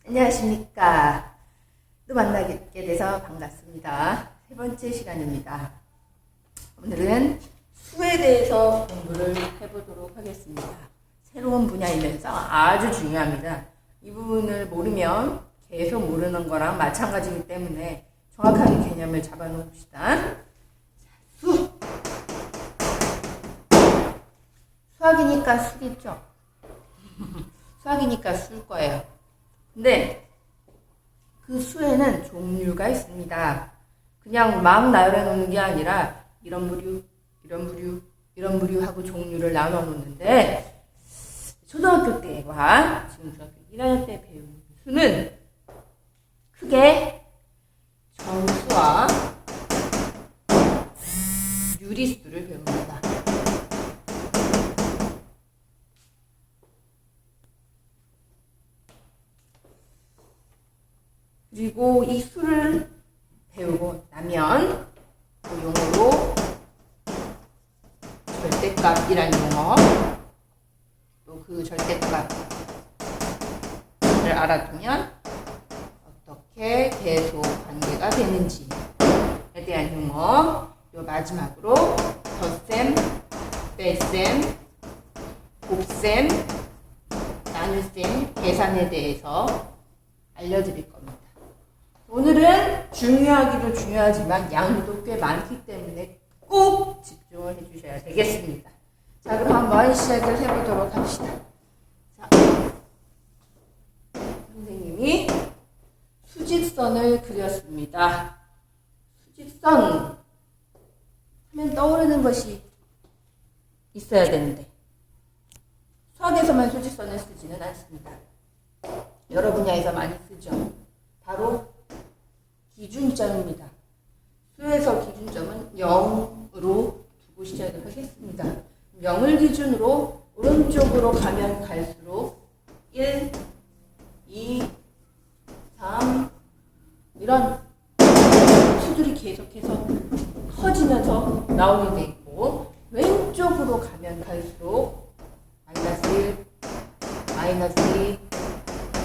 안녕하십니까. 또 만나게 돼서 반갑습니다. 세 번째 시간입니다. 오늘은 수에 대해서 공부를 해보도록 하겠습니다. 새로운 분야이면서 아주 중요합니다. 이 부분을 모르면 계속 모르는 거랑 마찬가지이기 때문에 정확하게 개념을 잡아놓읍시다. 수학이니까 수겠죠. 수학이니까 수일 거예요. 근데 그 수에는 종류가 있습니다. 그냥 막 나열해 놓는 게 아니라 이런 부류, 이런 부류, 이런 부류 하고 종류를 나눠 놓는데 초등학교 때와 지금 중학교 1학년 때 배우는 수는 크게 정수와 유리수를 배웁니다. 그리고 이 수를 배우고 나면 그 용어로 절대값이라는 용어, 또 그 절대값을 알아두면 어떻게 계속 관계가 되는지에 대한 용어, 또 마지막으로 덧셈, 뺄셈, 곱셈, 나눗셈, 계산에 대해서 알려드릴 겁니다. 오늘은 중요하기도 중요하지만 양도 꽤 많기 때문에 꼭 집중을 해주셔야 되겠습니다. 자, 그럼 한번 시작을 해보도록 합시다. 자, 선생님이 수직선을 그렸습니다. 수직선 하면 떠오르는 것이 있어야 되는데 수학에서만 수직선을 쓰지는 않습니다. 여러 분야에서 많이 쓰죠. 바로 기준점입니다. 수에서 기준점은 0으로 두고 시작을 하겠습니다. 0을 기준으로 오른쪽으로 가면 갈수록 1, 2, 3 이런 수들이 계속해서 커지면서 나오게 돼 있고, 왼쪽으로 가면 갈수록 마이너스 1, 마이너스 2,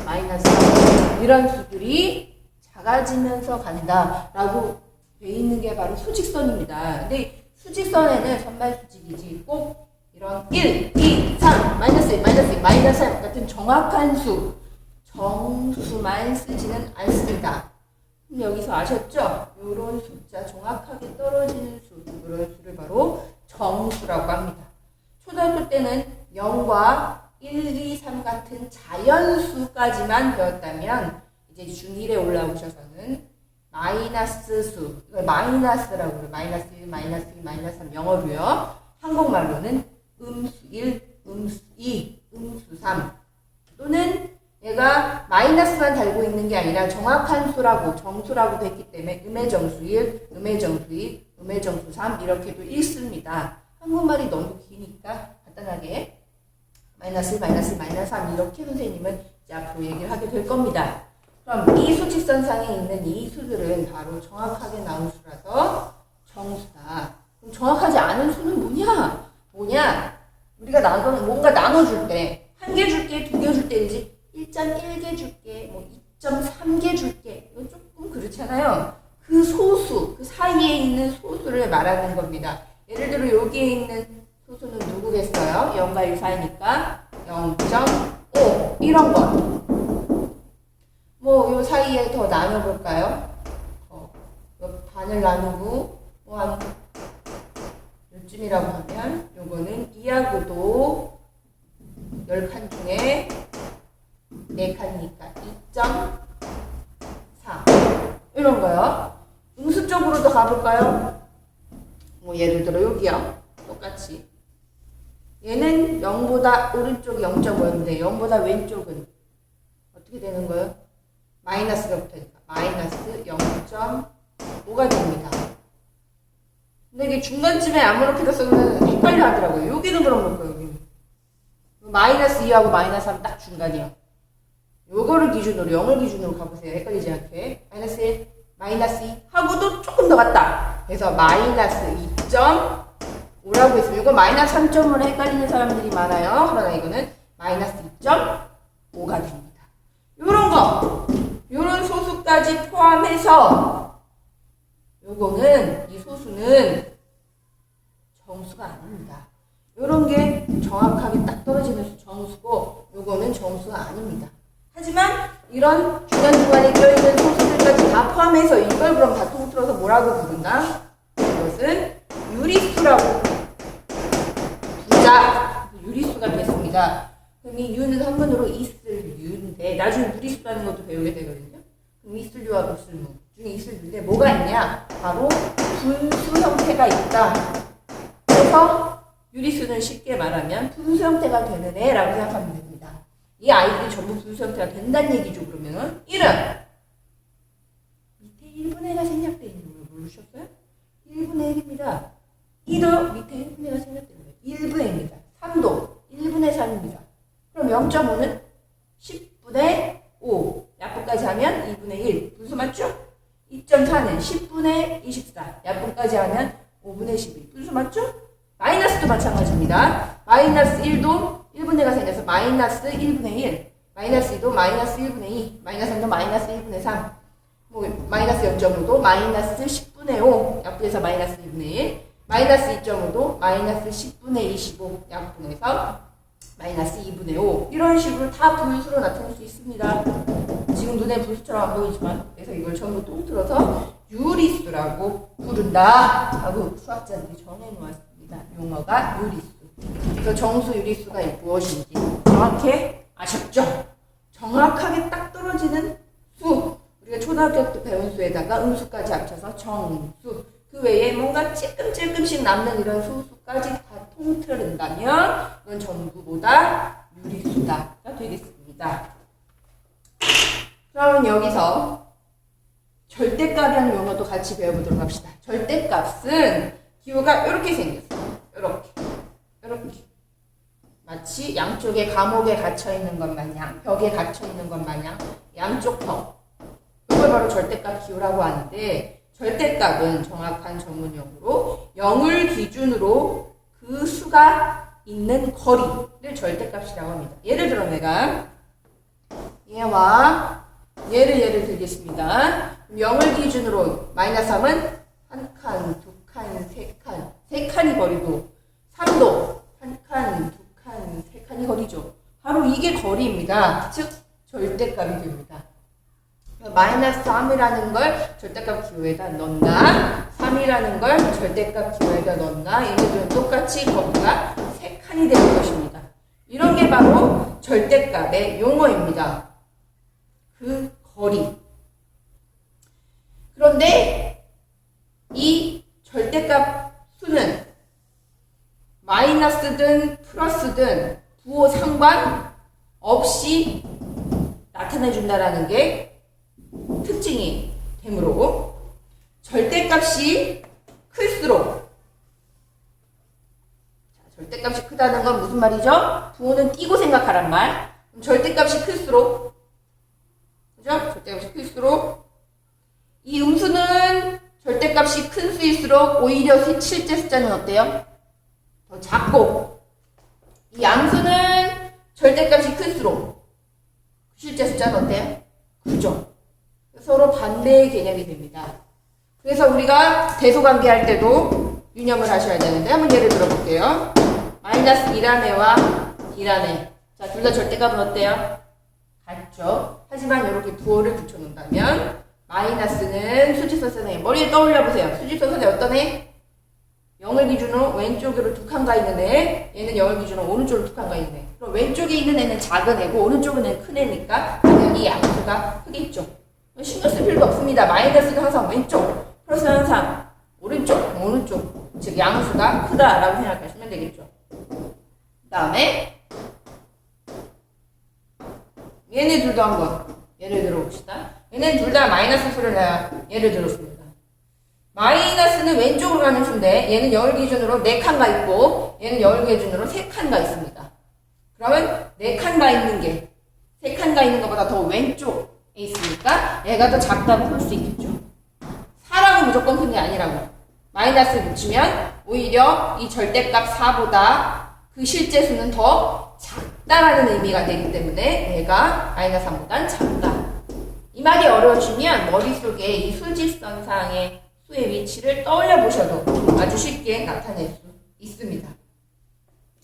마이너스 3 이런 수들이 작아지면서 간다라고 돼 있는 게 바로 수직선입니다. 근데 수직선에는 선발수직이지 꼭 이런 1, 2, 3, 마이너스 1, 마이너스 2, 마이너스 3 같은 정확한 수, 정수만 쓰지는 않습니다. 여기서 아셨죠? 이런 숫자, 정확하게 떨어지는 수, 이런 수를 바로 정수라고 합니다. 초등학교 때는 0과 1, 2, 3 같은 자연수까지만 배웠다면 이제 중1에 올라오셔서는 마이너스 수, 이걸 마이너스라고 해요. 마이너스 1, 마이너스 2, 마이너스 3 영어로요. 한국말로는 음수 1, 음수 2, 음수 3 또는 얘가 마이너스만 달고 있는 게 아니라 정확한 수라고 정수라고 됐기 때문에 음의 정수 1, 음의 정수 2, 음의 정수 3 이렇게도 읽습니다. 한국말이 너무 기니까 간단하게 마이너스 1, 마이너스 2, 마이너스 3 이렇게 선생님은 이제 앞으로 얘기를 하게 될 겁니다. 그럼 이 수직선상에 있는 이 수들은 바로 정확하게 나온 수라서 정수다. 그럼 정확하지 않은 수는 뭐냐? 우리가 뭔가 나눠줄 때, 한 개 줄게, 두 개 줄 때인지 1.1개 줄게, 뭐 2.3개 줄게. 이건 조금 그렇잖아요. 그 소수, 그 사이에 있는 소수를 말하는 겁니다. 예를 들어 여기에 있는 소수는 누구겠어요? 0과 1 사이니까 0.5 이런 것. 요 사이에 더 나눠볼까요? 반을 나누고 한 요쯤이라고 하면 요거는 2하고도 10칸 중에 4칸이니까 2.4 이런 거요. 음수 쪽으로도 가볼까요? 예를 들어 여기요. 똑같이 얘는 0보다 오른쪽 0.5였는데 0보다 왼쪽은 어떻게 되는 거예요? 마이너스가 붙으니까 마이너스 0.5가 됩니다. 근데 이게 중간쯤에 아무렇게나 쓰면 헷갈려 하더라고요. 여기는 그런 걸 거예요. 여기는. 마이너스 2하고 마이너스 3 딱 중간이요. 요거를 기준으로 0을 기준으로 가보세요. 헷갈리지 않게. 마이너스 1, 마이너스 2 하고도 조금 더 같다. 그래서 마이너스 2.5라고 했어요. 이거 마이너스 3.5로 헷갈리는 사람들이 많아요. 그러나 이거는 마이너스 2.5가 됩니다. 요런 거 요거까지 포함해서 요거는 이 소수는 정수가 아닙니다. 요런 게 정확하게 딱 떨어지는 정수고 요거는 정수가 아닙니다. 하지만 이런 중간중간에 껴있는 소수들까지 다 포함해서 이걸 그럼 다 통틀어서 뭐라고 부른다? 이것은 유리수라고. 부자 유리수가 됐습니다. 그럼 이 유는 한문으로 있을 유인데 나중에 유리수라는 것도 배우게 되거든요. 그럼 있을 유와 없을 무 중에 있을 유인데 뭐가 있냐? 바로 분수 형태가 있다. 그래서 유리수는 쉽게 말하면 분수 형태가 되는 애라고 생각하면 됩니다. 이 아이들이 전부 분수 형태가 된다는 얘기죠. 그러면 1은 밑에 1분의 1가 생략되어 있는 걸 모르셨어요? 1분의 1입니다. 1도 밑에 1분의 1가 생략되는 거예요. 1분의 1입니다. 3도 1분의 3입니다. 그럼 0.5는 10분의 5. 약분까지 하면 2분의 1. 분수 맞죠? 2.4는 10분의 24. 약분까지 하면 5분의 12. 분수 맞죠? 마이너스도 마찬가지입니다. 마이너스 1도 1분의 1가 생겨서 마이너스 1분의 1. 마이너스 2도 마이너스 1분의 2. 마이너스 3도 마이너스 1분의 3. 마이너스 0.5도 마이너스 10분의 5. 약분해서 마이너스 2분의 1. 마이너스 2.5도 마이너스 10분의 25. 약분해서 마이너스 2분의 5. 이런 식으로 다 분수로 나타낼 수 있습니다. 지금 눈에 분수처럼 안 보이지만 그래서 이걸 전부 통틀어서 유리수라고 부른다 하고 수학자들이 정해놓았습니다. 용어가 유리수. 그래서 정수 유리수가 무엇인지 정확히 아셨죠? 정확하게 딱 떨어지는 수. 우리가 초등학교 때 배운 수에다가 음수까지 합쳐서 정수. 그 외에 뭔가 찔끔찔끔씩 남는 이런 소수까지 다 통틀은다면 이건 전부보다 유리수가 되겠습니다. 그러면 여기서 절대값이라는 용어도 같이 배워보도록 합시다. 절대값은 기호가 이렇게 생겼어요. 이렇게. 마치 양쪽에 감옥에 갇혀있는 것 마냥, 벽에 갇혀있는 것 마냥 양쪽 벽. 이걸 바로 절대값 기호라고 하는데 절대값은 정확한 전문용어로 0을 기준으로 그 수가 있는 거리를 절대값이라고 합니다. 예를 들어 내가 얘와 예를 들겠습니다. 0을 기준으로 마이너스 3은 한 칸, 두 칸, 세 칸이 거리고 3도 한 칸, 두 칸, 세 칸이 거리죠. 바로 이게 거리입니다. 즉 절대값이 됩니다. 마이너스 3이라는 걸 절대값 기호에다 넣나 3이라는 걸 절대값 기호에다 넣나 얘네들은 똑같이 거리가 3칸이 되는 것입니다. 이런 게 바로 절대값의 용어입니다. 그 거리. 그런데 이 절대값 수는 마이너스든 플러스든 부호 상관 없이 나타내준다라는 게 특징이 되므로 절대값이 클수록 절대값이 크다는 건 무슨 말이죠? 부호는 띄고 생각하란 말. 절대값이 클수록 그죠? 절대값이 클수록 이 음수는 절대값이 큰 수일수록 오히려 실제 숫자는 어때요? 더 작고 이 양수는 절대값이 클수록 실제 숫자는 어때요? 크죠? 서로 반대의 개념이 됩니다. 그래서 우리가 대소관계할 때도 유념을 하셔야 되는데 한번 예를 들어볼게요. 마이너스 1한의와 1한의 자, 둘 다 절대값은 어때요? 같죠? 하지만 이렇게 부호를 붙여놓는다면 마이너스는 수직선 선생님 머리에 떠올려보세요. 수직선 선생님 어떤 애? 0을 기준으로 왼쪽으로 두 칸 가 있는 애 얘는 0을 기준으로 오른쪽으로 두 칸 가 있는 애 그럼 왼쪽에 있는 애는 작은 애고 오른쪽은 애는 큰 애니까 당연히 양수가 크겠죠. 신경 쓸 필요도 없습니다. 마이너스는 항상 왼쪽 플러스는 항상 오른쪽 즉 양수가 크다라고 생각하시면 되겠죠. 그 다음에 얘네 둘도 한번 예를 들어봅시다. 얘네 둘 다 마이너스 수를 내가 예를 들었습니다. 마이너스는 왼쪽으로 가는 수인데 얘는 0을 기준으로 4칸 가 있고 얘는 0을 기준으로 3칸 가 있습니다. 그러면 4칸 가 있는 게 3칸 가 있는 것보다 더 왼쪽에 있으니까 얘가 더 작다고 볼 수 있겠죠. 4라고 무조건 큰 게 아니라고. 마이너스 붙이면 오히려 이 절대값 4보다 그 실제 수는 더 작다라는 의미가 되기 때문에 얘가 마이너스 3보단 작다. 이 말이 어려우시면 머릿속에 이 수직선상의 수의 위치를 떠올려 보셔도 아주 쉽게 나타낼 수 있습니다.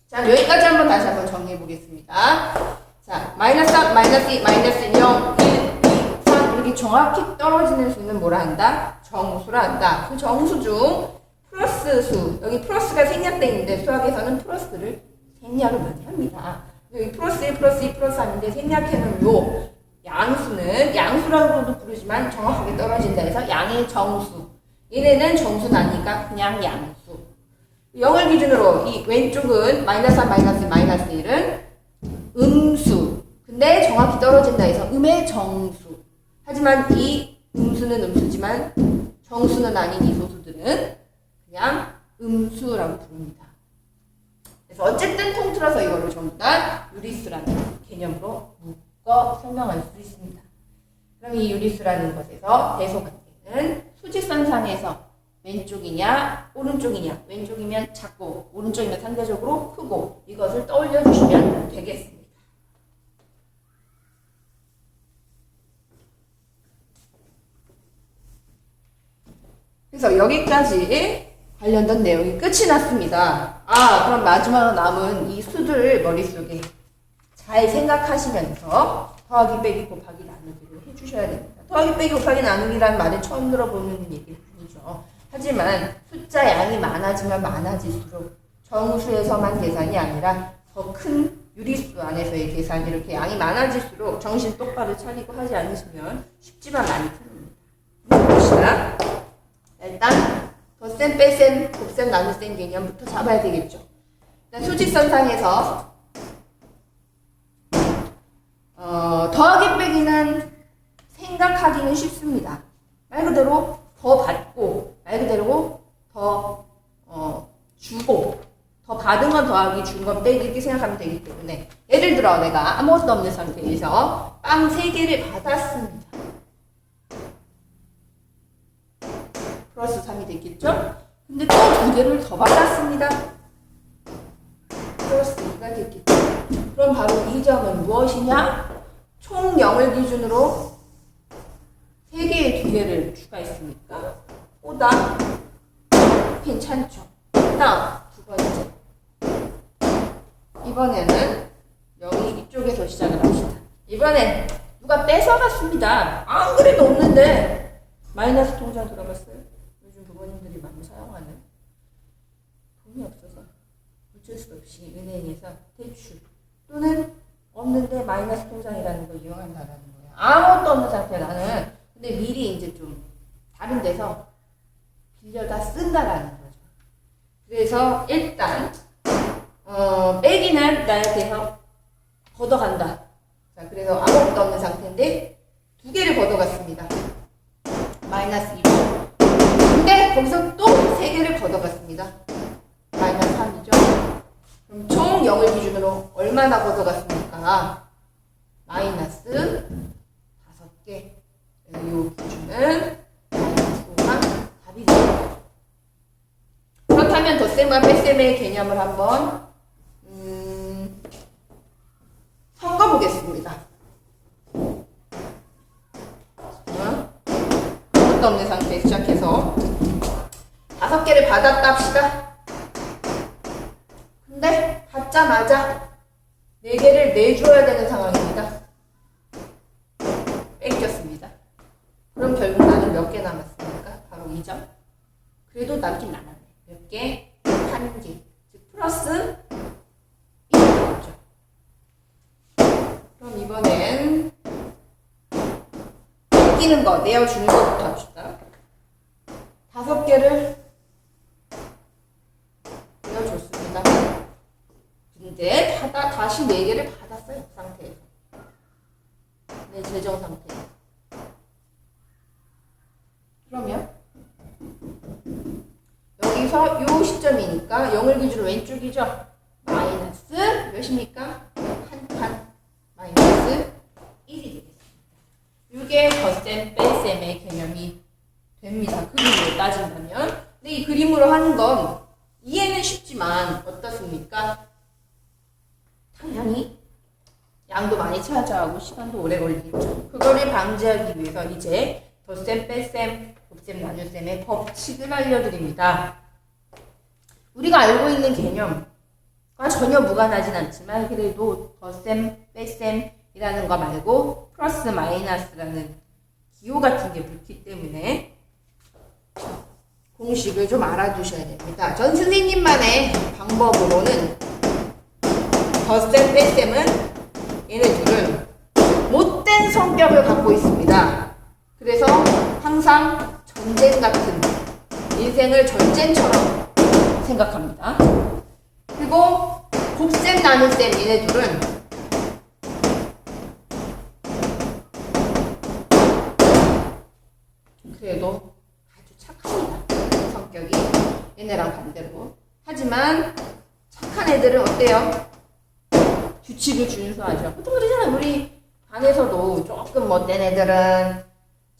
자, 여기까지 다시 한번 정리해 보겠습니다. 자, 마이너스 3, 마이너스 2, 마이너스 0, 1, 2, 3 이렇게 정확히 떨어지는 수는 뭐라 한다? 정수라 한다. 그 정수 중 플러스 수, 여기 플러스가 생략되어 있는데 수학에서는 플러스를 생략을 많이 합니다. 여기 플러스 1, 플러스 2, 플러스 3인데 생략해놓은 요 양수는 양수라고도 부르지만 정확하게 떨어진다 해서 양의 정수. 얘네는 정수는 아니니까 그냥 양수. 0을 기준으로 이 왼쪽은 마이너스 3, 마이너스 2, 마이너스 1은 음수. 근데 정확히 떨어진다 해서 음의 정수. 하지만 이 음수는 음수지만 정수는 아닌 이 소수들은 그냥 음수라고 부릅니다. 그래서 어쨌든 통틀어서 이거를 전부 다 유리수라는 개념으로 묶어 설명할 수 있습니다. 그럼 이 유리수라는 것에서 대소관계는 수직선상에서 왼쪽이냐 오른쪽이냐, 왼쪽이면 작고 오른쪽이면 상대적으로 크고, 이것을 떠올려 주시면 되겠습니다. 그래서 여기까지 관련된 내용이 끝이 났습니다. 그럼 마지막으로 남은 이 수들 머릿속에 잘 생각하시면서 더하기 빼기 곱하기 나누기를 해주셔야 됩니다. 더하기 빼기 곱하기 나누기라는 말은 처음 들어보는 얘기일 뿐이죠. 하지만 숫자 양이 많아지면 많아질수록 정수에서만 계산이 아니라 더 큰 유리수 안에서의 계산, 이렇게 양이 많아질수록 정신 똑바로 차리고 하지 않으시면 쉽지만 많이 틀립니다. 봅시다. 일단 덧셈, 뺄셈, 곱셈, 나눗셈 개념부터 잡아야 되겠죠. 일단 수직선상에서 더하기 빼기는 생각하기는 쉽습니다. 말 그대로 더 받고, 말 그대로 더 주고, 더 받은 건 더하기, 준 건 빼기 이렇게 생각하면 되기 때문에, 예를 들어 내가 아무것도 없는 상태에서 빵 3개를 받았습니다. 플러스 3이 됐겠죠? 근데 또 2개를 더 받았습니다. 플러스 2가 됐겠죠? 그럼 바로 이 점은 무엇이냐? 총 0을 기준으로 3개의 2개를 추가했으니까 보다 괜찮죠? 다음 두 번째, 이번에는 여기 이쪽에서 시작을 합시다. 이번엔 누가 뺏어갔습니다. 안 그래도 없는데 마이너스 통장 들어갔어요. 요즘 부모님들이 많이 사용하는, 돈이 없어서 어쩔 수 없이 은행에서 대출 또는 없는데 마이너스 통장이라는 걸 이용한다는 거예요. 아무것도 없는 상태야 나는. 근데 미리 이제 좀 다른 데서 빌려다 쓴다라는 거죠. 그래서 일단 빼기는 나에 대해서 걷어간다. 자, 그래서 아무것도 없는 상태인데 2개를 걷어갔습니다. 마이너스 2죠. 근데 거기서 또 3개를 걷어갔습니다. 마이너스 3이죠. 그럼 총 0을 기준으로 얼마나 걷어갔습니까? 마이너스 5개. 이 기준은 마이너스 5가 답이 됩니다. 그렇다면 덧셈과 뺄셈의 개념을 한번 섞어보겠습니다. 아무것도 없는 상태에 시작해서 5개를 받았다 합시다. 근데 받자마자 4개를 내줘야 되는 상황입니다. 뺏겼습니다. 그럼 결국 나는 몇 개 남았습니까? 바로 2점. 그래도 남긴 남았네. 몇 개? 1개. 즉 플러스 1이죠. 그럼 이번엔 뺏기는 거, 내어주는 것부터 합시다. 5개를 내어줬습니다. 근데 다시 4개를 받았어요. 그 상태에서. 내 재정 상태에서. 그러면 여기서 요 시점이니까 0을 기준으로 왼쪽이죠. 마이너스 몇입니까? 한 칸 마이너스 1이 되겠습니다. 이게 덧셈 뺄셈의 개념이 됩니다. 그림으로 따진다면. 근데 이 그림으로 하는 건 이해는 쉽지만 어떻습니까? 당연히 양도 많이 차지하고 시간도 오래 걸리겠죠. 그걸 이거를 방지하기 위해서 이제 덧셈, 뺄셈, 곱셈, 나눗셈의 법칙을 알려드립니다. 우리가 알고 있는 개념과 전혀 무관하진 않지만 그래도 덧셈, 뺄셈이라는 거 말고 플러스, 마이너스라는 기호 같은 게 붙기 때문에 공식을 좀 알아두셔야 됩니다. 전 선생님만의 방법으로는 덧셈, 뺄셈은 얘네 둘은 못된 성격을 갖고 있습니다. 그래서 항상 전쟁 같은 인생을 전쟁처럼 생각합니다. 그리고 곱셈, 나눗셈 얘네 둘은 그래도 아주 착합니다. 성격이 얘네랑 반대로. 하지만 착한 애들은 어때요? 규칙을 준수하죠. 보통 그러잖아요. 우리 반에서도 조금 못된 애들은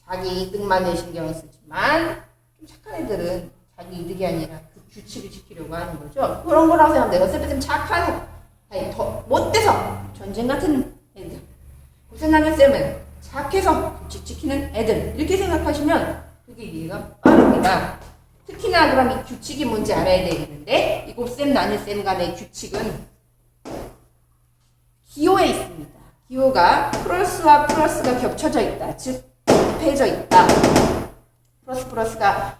자기 이득만을 신경 쓰지만 좀 착한 애들은 자기 이득이 아니라 그 규칙을 지키려고 하는 거죠. 그런 거라고 생각합니다. 어쨌든 착한 아니 더 못돼서 전쟁 같은 애들. 곱셈 나눗셈은 착해서 규칙 지키는 애들. 이렇게 생각하시면 그게 이해가 빠릅니다. 특히나 그럼 이 규칙이 뭔지 알아야 되겠는데 이 곱셈 나눗셈 간의 규칙은 기호에 있습니다. 기호가 플러스와 플러스가 겹쳐져 있다. 즉 곱해져 있다. 플러스가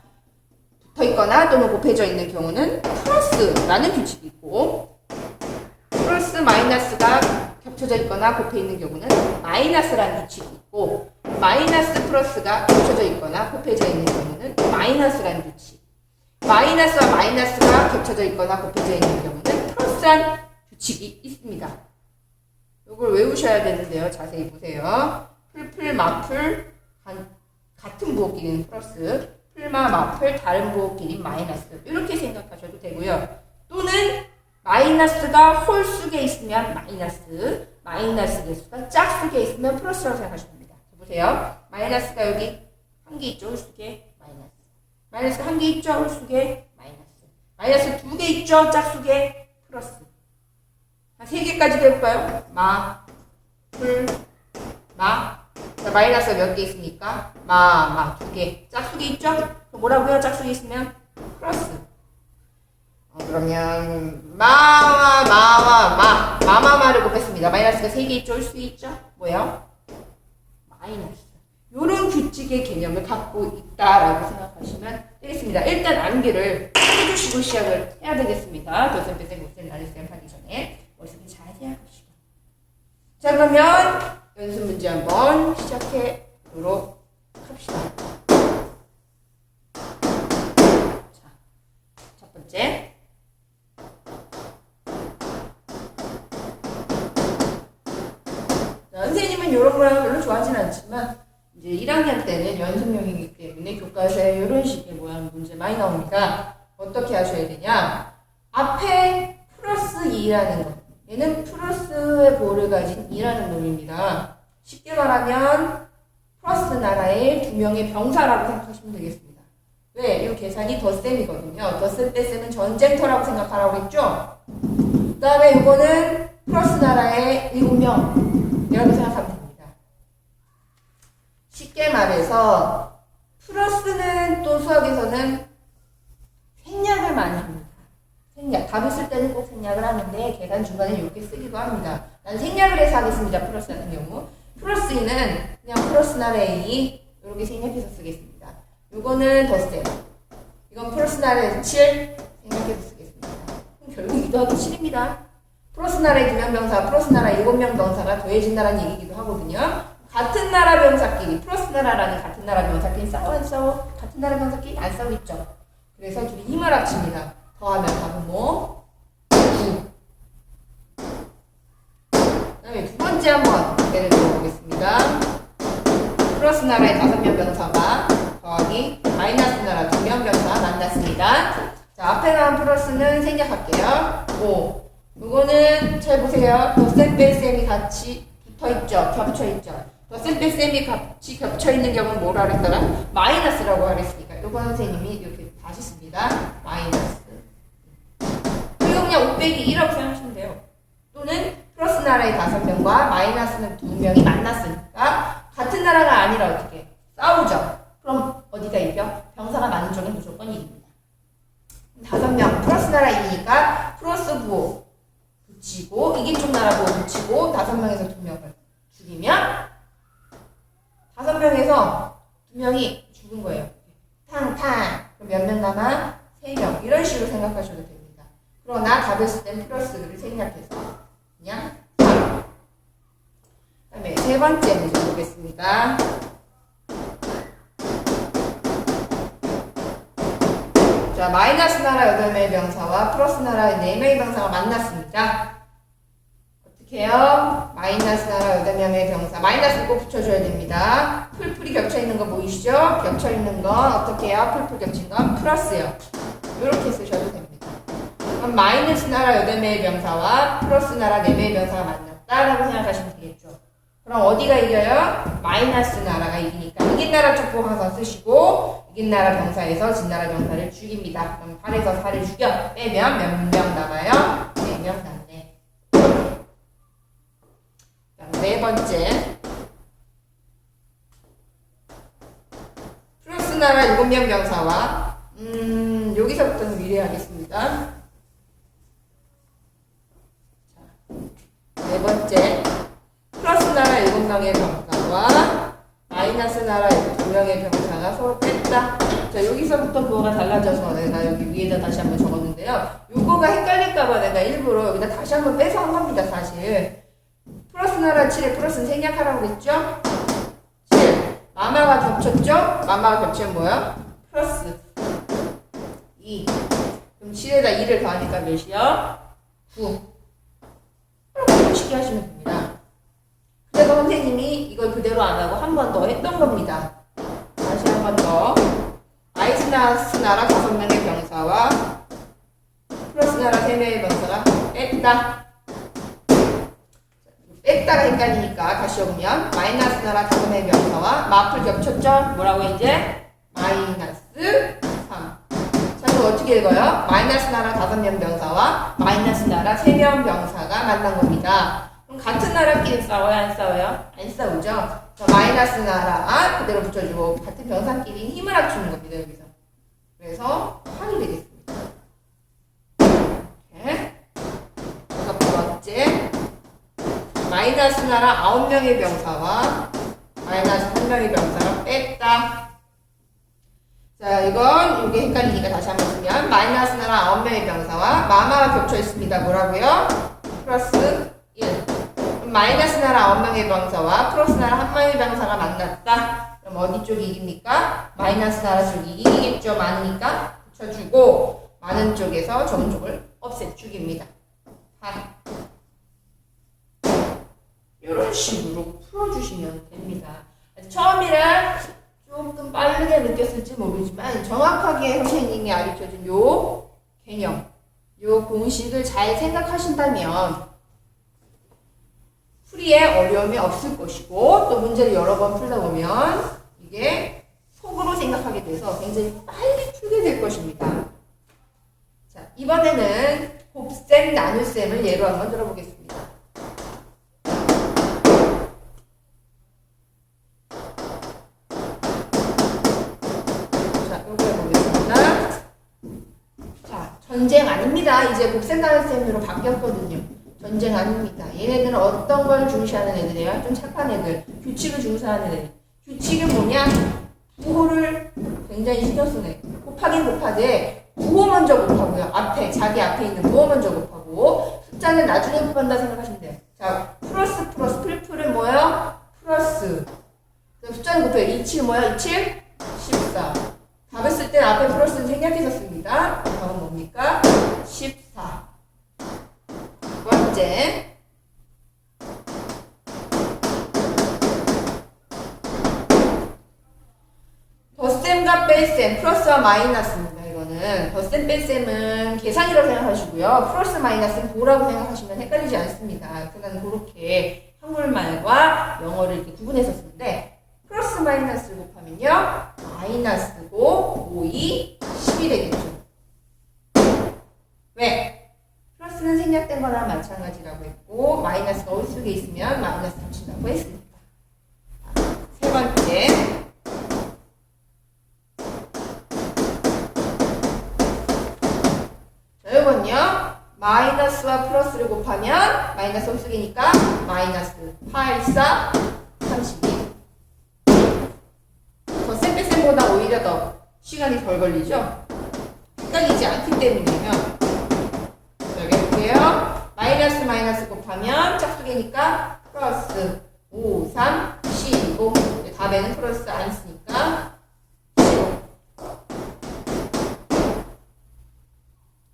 붙어 있거나 또는 곱해져 있는 경우는 플러스라는 규칙이 있고 플러스 마이너스가 겹쳐져 있거나 곱해 있는 경우는 마이너스라는 규칙이 있고 마이너스 플러스가 겹쳐져 있거나 곱해져 있는 경우는 마이너스라는 규칙. 마이너스와 마이너스가 겹쳐져 있거나 곱해져 있는 경우는 플러스라는 규칙이 있습니다. 이걸 외우셔야 되는데요. 자세히 보세요. 풀, 마풀, 같은 부호끼리는 플러스, 풀마, 마풀, 다른 부호끼리 마이너스. 이렇게 생각하셔도 되고요. 또는 마이너스가 홀수에 있으면 마이너스 개수가 짝수에 있으면 플러스라고 생각하시면 됩니다. 보세요. 마이너스가 여기 한 개 있죠. 홀수에 마이너스. 마이너스 한 개 있죠. 홀수에 마이너스. 마이너스 두 개 있죠. 짝수에 플러스. 세 개까지 해볼까요? 자, 마이너스가 몇 개 있습니까? 두 개. 짝수개 있죠? 뭐라고요? 짝수개 있으면 플러스. 그러면 마를 곱했습니다. 마이너스가 3개 있죠? 올 수 있죠? 뭐예요? 마이너스. 요런 규칙의 개념을 갖고 있다라고 생각하시면 되겠습니다. 일단 암기를 해주시고 시작을 해야 되겠습니다. 덧셈, 뺄셈, 곱셈, 나눗셈 하기 전에 머릿속에 잘 생각하시고. 자, 그러면 연습 문제 한번 시작해 보도록 합시다. 자, 첫 번째. 자, 선생님은 이런 모양을 별로 좋아하진 않지만 이제 1학년 때는 연습용이기 때문에 교과서에 이런 식의 모양 문제 많이 나옵니다. 어떻게 하셔야 되냐? 앞에 플러스 2라는 거. 얘는 플러스의 보호를 가진 2라는 놈입니다. 쉽게 말하면 플러스 나라의 두 명의 병사라고 생각하시면 되겠습니다. 왜? 이 계산이 덧셈이거든요. 덧셈 뺄셈은 전쟁터라고 생각하라고 했죠? 그 다음에 이거는 플러스 나라의 7명 이라고 생각하면 됩니다. 쉽게 말해서 플러스는 또 수학에서는 생략을 많이 합니다. 답을 쓸 때는 꼭 생략을 하는데 계산 중간에 이렇게 쓰기도 합니다. 난 생략을 해서 하겠습니다. 플러스 같은 경우. 플러스 2는 그냥 플러스 나라의 2 이렇게 생략해서 쓰겠습니다. 이거는 덧셈. 이건 플러스 나라의 7 생략해서 쓰겠습니다. 그럼 결국 2 더하기 7입니다. 플러스 나라의 2명 병사, 플러스 나라의 7명 병사가 더해진다는 얘기기도 하거든요. 같은 나라 병사끼리, 플러스 나라라는 같은 나라 병사끼리 싸워? 같은 나라 병사끼리 안 싸우겠죠. 그래서 둘이 힘을 합칩니다. 더하면 답은 뭐? 9. 그 다음에 두 번째 한번 예를 들어보겠습니다. 플러스 나라의 5명 병사가 더하기 마이너스 나라 2명 병사 만났습니다. 자, 앞에 나온 플러스는 생략할게요. 5. 이거는 잘 보세요. 덧셈 뺄셈이 같이 붙어있죠. 겹쳐있죠. 덧셈 뺄셈이 같이 겹쳐있는 경우는 뭐라 그랬더라? 마이너스라고 하랬으니까 이거 선생님이 이렇게 다시 씁니다. 마이너스. 그리고 그냥 5 빼기 2라고 생각하시면 돼요. 또는 플러스 나라의 5명과 마이너스는 2명이 만났으니까 같은 나라가 아니라 어떻게? 싸우죠. 그럼 어디가 이겨? 병사가 많은 쪽은 무조건 이깁니다. 5명 플러스 나라 이기니까 플러스 부호 붙이고 이긴 쪽 나라 부호 붙이고 5명에서 2명을 죽이면 5명에서 2명이 죽은 거예요. 탕탕. 그럼 몇 명 남아? 3명. 이런 식으로 생각하셔도 됩니다. 그러나 답을 쓸 땐 플러스를 생략해서 그냥 3. 그다음에 세 번째 문제 보겠습니다. 자, 마이너스 나라 8명의 병사와 플러스 나라 4명의 병사가 만났습니다. 어떻게 해요? 마이너스 나라 8명의 병사. 마이너스 꼭 붙여줘야 됩니다. 풀풀이 겹쳐있는 거 보이시죠? 겹쳐있는 건 어떻게 해요? 풀풀 겹친 건 플러스요. 이렇게 쓰셔도 됩니다. 그럼 마이너스 나라 8명의 병사와 플러스 나라 4명의 병사가 만났다라고 생각하시면 되겠죠. 그럼 어디가 이겨요? 마이너스 나라가 이기니까 이긴 나라 쪽 뽑아서 쓰시고 이긴 나라 병사에서 진 나라 병사를 죽입니다. 그럼 8에서 4를 죽여 빼면 몇 명 남아요? 4명 남네. 네 번째 플러스 나라 7명 병사와 여기서부터는 미리 하겠습니다. 자, 네 번째 플러스 나라 7명의 병사와 마이너스 나라 2명의 병사가 서로 뺐다. 자, 여기서부터 부호가 달라져서 내가 여기 위에다 다시 한번 적었는데요. 요거가 헷갈릴까봐 내가 일부러 여기다 다시 한번 빼서 한 겁니다, 사실. 플러스 나라 7에 플러스는 생략하라고 그랬죠? 7. 마마가 겹쳤죠? 마마가 겹치면 뭐야? 플러스 2. 그럼 7에다 2를 더하니까 몇이요? 9. 이렇게 쉽게 하시면 됩니다. 그래서 선생님이 이걸 그대로 안 하고 한 번 더 했던 겁니다. 다시 한 번 더. 마이너스 나라 5명의 병사와 플러스 나라 3명의 병사가 뺐다. 뺐다가 헷갈리니까 다시 적으면 마이너스 나라 5명의 병사와 마플 겹쳤죠? 뭐라고 이제? 마이너스 3. 자, 그럼 어떻게 읽어요? 마이너스 나라 5명 병사와 마이너스 나라 3명 병사가 만난 겁니다. 그럼 같은 나라끼리 싸워요? 안 싸워요? 안 싸우죠? 마이너스 나라 그대로 붙여주고 같은 병사끼리 힘을 합치는 겁니다. 여기서. 그래서 8이 되겠습니다. 이렇게. 그래서 두 번째 마이너스 나라 9명의 병사와 마이너스 1명의 병사가 뺐다. 자, 이건 이게 헷갈리니까 다시 한번 쓰면 마이너스 나라 9명의 병사와 마마가 겹쳐 있습니다. 뭐라고요? 플러스 1. 마이너스 나라 9명의 병사와 플러스 나라 1명의 병사가 만났다. 그럼 어디 쪽이 이깁니까? 마이너스 나라 쪽이 이기겠죠. 많으니까 붙여주고 많은 쪽에서 적은 쪽을 없애 죽입니다. 8. 이런 식으로 풀어주시면 됩니다. 처음이라 조금 빠르게 느꼈을지 모르지만 정확하게 선생님이 가르쳐준 요 개념, 요 공식을 잘 생각하신다면 풀이에 어려움이 없을 것이고 또 문제를 여러 번 풀다 보면 이게 속으로 생각하게 돼서 굉장히 빨리 풀게 될 것입니다. 자, 이번에는 곱셈, 나눗셈을 예로 한번 들어보겠습니다. 자, 요거 해보겠습니다. 자, 전쟁 아닙니다. 이제 곱셈, 나눗셈으로 바뀌었거든요. 전쟁 아닙니다. 얘네들은 어떤 걸 중시하는 애들이에요? 좀 착한 애들. 규칙을 중시하는 애들. 규칙은 뭐냐? 부호를 굉장히 신경 쓰네. 곱하긴 곱하되 부호 먼저 곱하고요. 앞에, 자기 앞에 있는 부호 먼저 곱하고 숫자는 나중에 곱한다 생각하시면 돼요. 자, 플러스 플러스 풀풀은 뭐예요? 플러스. 숫자는 곱해요. 27 뭐야? 27? 14. 답을 쓸 때는 앞에 플러스는 생략해서 씁니다. 답은 뭡니까? 14. 두 번째. 덧셈과 뺄셈, 플러스와 마이너스입니다. 이거는 덧셈 뺄셈은 계산이라고 생각하시고요. 플러스 마이너스는 보라고 생각하시면 헷갈리지 않습니다. 그냥 그렇게 한국말과 영어를 이렇게 구분해서 쓰는데 플러스 마이너스를 곱하면요 마이너스고 5, 2, 10이 되겠죠. 왜? 플러스는 생략된 거나 마찬가지라고 했고 마이너스가 어디 속에 있으면 마이너스 붙인다고 했습니다. 세 번째. 이건요. 마이너스와 플러스를 곱하면 마이너스 홀수기니까 마이너스 8, 4, 32. 덧셈 뺄셈보다 오히려 더 시간이 덜 걸리죠? 헷갈리지 않기 때문이에요. 자, 여기 해볼게요. 마이너스 마이너스 곱하면 짝수기니까 플러스 5, 3, 15. 답에는 플러스 안 쓰니까 15.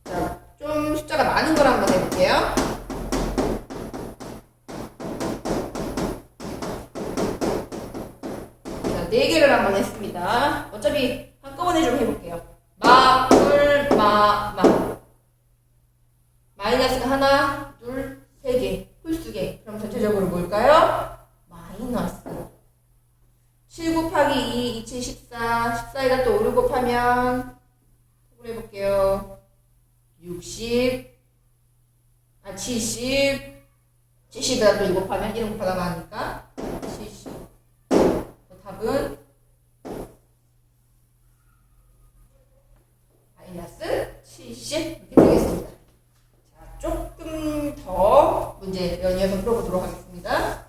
자, 좀 숫자가 많은 걸 한번 해볼게요. 자, 4개를 한번 했습니다. 어차피 한꺼번에 좀 해볼게요. 마, 뿔, 마. 마이너스가 하나, 둘, 3개. 홀수개. 그럼 전체적으로 뭘까요? 마이너스. 7 곱하기 2, 2, 7, 14. 14에다 또 5를 곱하면, 해볼게요. 60, 70. 70에다 또 2 곱하면 1은 곱하다 나니까 70. 답은 마이너스 70 이렇게 되겠습니다. 자, 조금 더 문제 연이어서 풀어보도록 하겠습니다.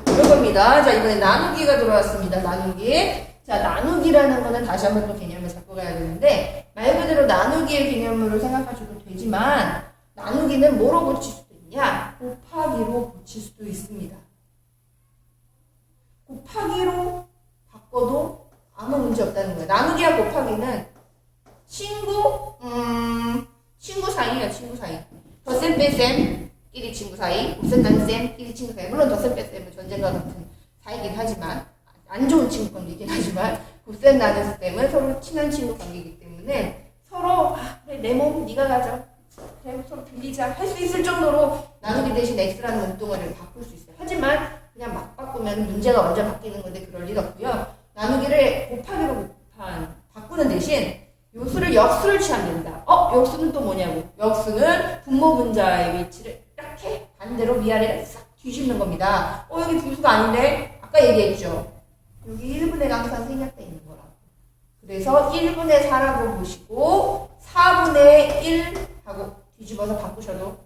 이겁니다. 자, 이번에 나누기가 들어왔습니다. 나누기. 자, 나누기라는 거는 다시 한번 또 개념을 잡고 가야 되는데, 말 그대로 나누기의 개념으로 생각하셔도 되지만, 나누기는 뭐로 고칠 수도 있냐? 곱하기로 고칠 수도 있습니다. 곱하기로 바꿔도 아무 문제 없다는 거예요. 나누기와 곱하기는 친구 사이예요, 친구 사이. 덧셈 뺄셈 끼리 친구 사이, 곱셈 나눗셈 끼리 친구 사이. 물론 덧셈 뺄셈은 전쟁과 같은 사이긴 하지만, 안 좋은 친구 관계이긴 하지만, 곱셈 나눗셈은 서로 친한 친구 관계이기 때문에 서로 그래 내 몸 네가 가져, 그래 서로 빌리자 할 수 있을 정도로 나누기 대신 x라는 몸뚱어리를 바꿀 수 있어요. 하지만 그냥 막 바꾸면 문제가 완전 바뀌는 건데 그럴 일 없고요. 나누기를 곱하기로 바꾸는 대신 요수를 역수를 취하면 된다. 역수는 또 뭐냐고. 역수는 분모 분자의 위치를 이렇게 반대로 위아래를 싹 뒤집는 겁니다. 여기 분수가 아닌데 아까 얘기했죠. 여기 1분의 항상 생략되어 있는 거라고. 그래서 1분의 4라고 보시고 4분의 1 하고 뒤집어서 바꾸셔도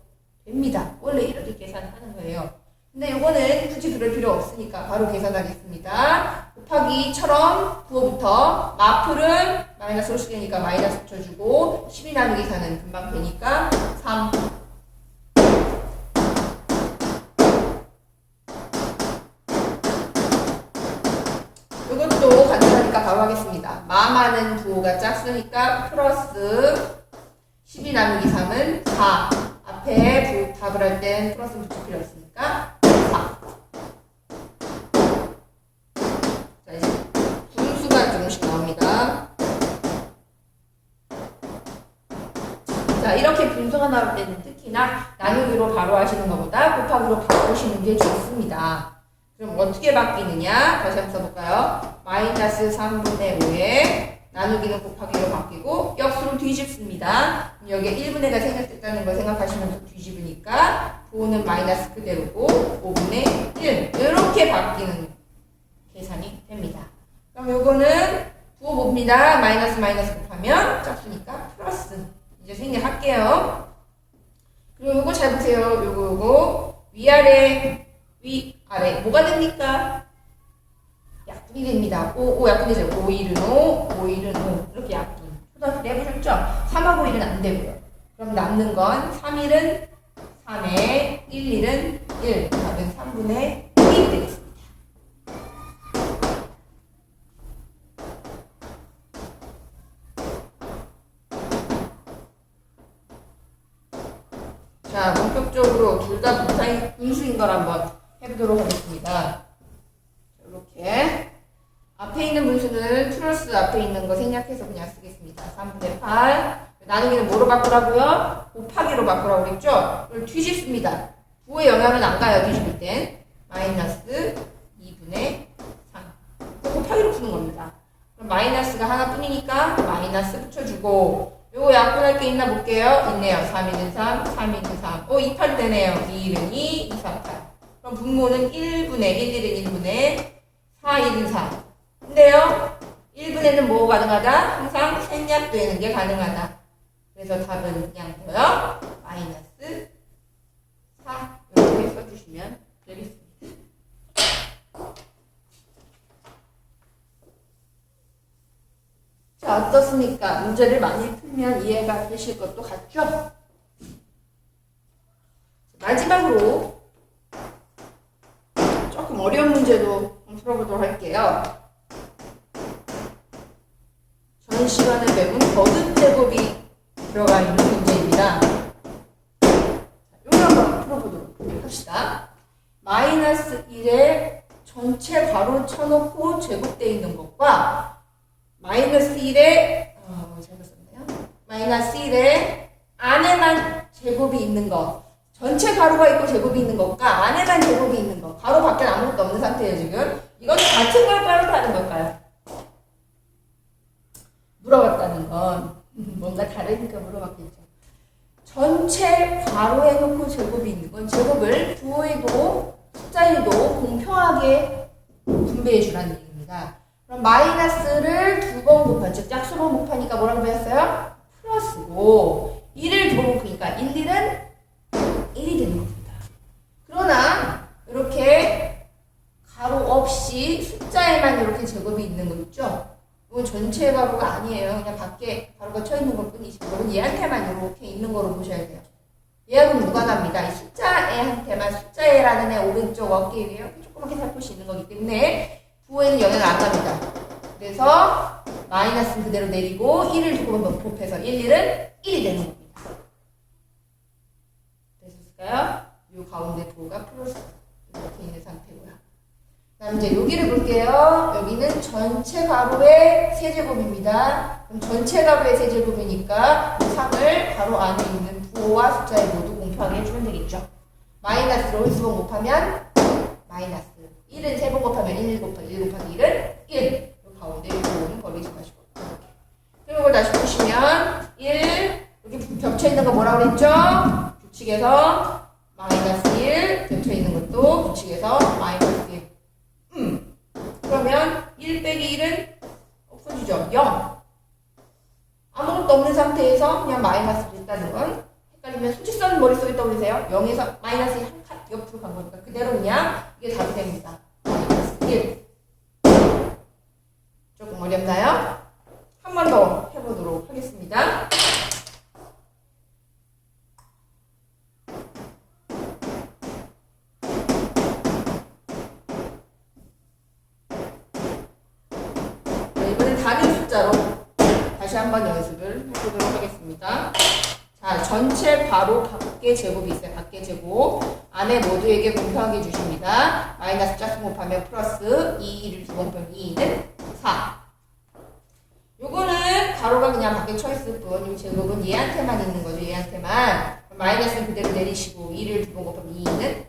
됩니다. 원래 이렇게 계산하는 거예요. 근데 요거는 굳이 그럴 필요 없으니까 바로 계산하겠습니다. 곱하기처럼 부호부터 마플은 마이너스 홀수되니까 마이너스 붙여주고 12 나누기 4는 금방 되니까 3. 이것도 간단하니까 바로 하겠습니다. 마마는 부호가 짝수니까 플러스 12 나누기 3은 4. 앞에 답을 할 땐 플러스 붙일 필요 없으니까 4. 자, 이제 분수가 조금씩 나옵니다. 자, 이렇게 분수가 나올 때는 특히나 나누기로 바로 하시는 것보다 곱하기로 바꾸시는 게 좋습니다. 그럼 어떻게 바뀌느냐? 다시 한번 써볼까요? 마이너스 3분의 5에 나누기는 곱하기로 바뀌고 역수로 뒤집습니다. 여기에 1분의 1가 생략됐다는 걸 생각하시면서 뒤집으니까 부호는 마이너스 그대로고 5분의 1 이렇게 바뀌는 계산이 됩니다. 그럼 요거는 부호 봅니다. 마이너스 곱하면 짝수니까 플러스. 이제 생략할게요. 그리고 요거 잘 보세요. 요거 위아래 위아래 뭐가 됩니까? 약분이 됩니다. 오 약분이죠. 5일은 5, 5일은 5 이렇게 약분. 초등학교 때 해보셨죠? 3하고 1은 안 되고요. 그럼 남는 건 3일은 3에 1일은 1. 답은 3분의 1이 되겠습니다. 자, 본격적으로 둘 다 분수인 걸 한번 해보도록 하겠습니다. 이렇게 앞에 있는 분수는 플러스 앞에 있는 거 생략해서 그냥 쓰겠습니다. 3분의 8 나누기는 뭐로 바꾸라고요? 곱하기로 바꾸라고 그랬죠? 이걸 뒤집습니다. 부호의 영향은 안 가요. 뒤집을 땐 마이너스 2분의 3 곱하기로 푸는 겁니다. 그럼 마이너스가 하나뿐이니까 마이너스 붙여주고 요거 약분할 게 있나 볼게요. 있네요. 3, 2는 3, 3, 2는 3 2, 8 되네요. 2, 1은 2, 2, 3, 8 그럼 분모는 1분의 1, 1은 1분의 4, 1은 4. 근데요, 1분에는 뭐 가능하다? 항상 생략되는 게 가능하다. 그래서 답은 그냥 뭐요? 마이너스 4. 이렇게 써주시면 되겠습니다. 자, 어떻습니까? 문제를 많이 풀면 이해가 되실 것도 같죠? 마지막으로 조금 어려운 문제도 좀 풀어보도록 할게요. 전 시간에 배운 거듭 제곱이 들어가 있는 문제입니다. 이걸 한번 풀어보도록 합시다. 마이너스 1에 전체 괄호 쳐놓고 제곱되어 있는 것과 마이너스 1에 잘못 썼네요. 마이너스 1에 안에만 제곱이 있는 것, 전체 가로가 있고 제곱이 있는 것과 안에만 제곱이 있는 것, 가로 밖에 아무것도 없는 상태예요 지금. 이건 같은 걸까요? 다른 걸까요? 물어봤다는 건 뭔가 다르니까 물어봤겠죠. 전체 괄호에 놓고 제곱이 있는 건 제곱을 부호에도 숫자에도 공평하게 분배해 주라는 얘기입니다. 그럼 마이너스를 두 번 곱한, 즉 짝수로 곱하니까 뭐라고 배웠어요? 플러스고 1을 두 번 곱하니까 1, 1은 1이 되는 겁니다. 그러나 이렇게 가로 없이 숫자에만 이렇게 제곱이 있는 거 있죠? 이건 전체 가로가 아니에요. 그냥 밖에 가로가 쳐 있는 것 뿐이지. 이건 얘한테만 이렇게 있는 거로 보셔야 돼요. 얘하고는 무관합니다. 이 숫자애한테만, 숫자애라는 애 오른쪽 어깨 위에 조그맣게 살포시 있는 거기 때문에 부호에는 영향을 안 갑니다. 그래서 마이너스는 그대로 내리고 1을 두 번 곱해서 1, 1은 1이 되는 겁니다. 됐을까요? 이 가운데 부호가 플러스 이렇게 있는 상태고요. 다음 이제 여기를 볼게요. 여기는 전체 가로의 세제곱입니다. 그럼 전체 가로의 세제곱이니까 3을 가로 안에 있는 부호와 숫자에 모두 공평하게 해주면 되겠죠. 마이너스로 홀수번 곱하면 마이너스 1은 3번 곱하면 1 곱하기 1 곱하기 1은 1. 이 가운데 부호는 버리지 마시고 이렇게. 그리고 이걸 다시 보시면 1 여기 겹쳐있는 거 뭐라고 그랬죠? 규칙에서 마이너스 1 겹쳐있는 것도 규칙에서 마이너스 1. 그러면 1 빼기 1은 없어지죠. 0. 아무것도 없는 상태에서 그냥 마이너스를 했다는 건 헷갈리면 수직선 머릿속에 떠오르세요. 0에서 마이너스 한 칸 옆으로 간 거니까 그대로 그냥 이게 답이 됩니다. 마이너스 1. 조금 어렵나요? 한 번 더 해보도록 하겠습니다. 다른 숫자로 다시 한번 연습을 해보도록 하겠습니다. 자, 전체 괄호 밖에 제곱이 있어요. 밖에 제곱. 안에 모두에게 공평하게 주십니다. 마이너스 짝수 곱하면 플러스 2를 두 번 곱하면 2는 4. 요거는 가로가 그냥 밖에 쳐 있을 뿐, 이 제곱은 얘한테만 있는 거죠. 얘한테만. 마이너스는 그대로 내리시고 2를 두 번 곱하면 2는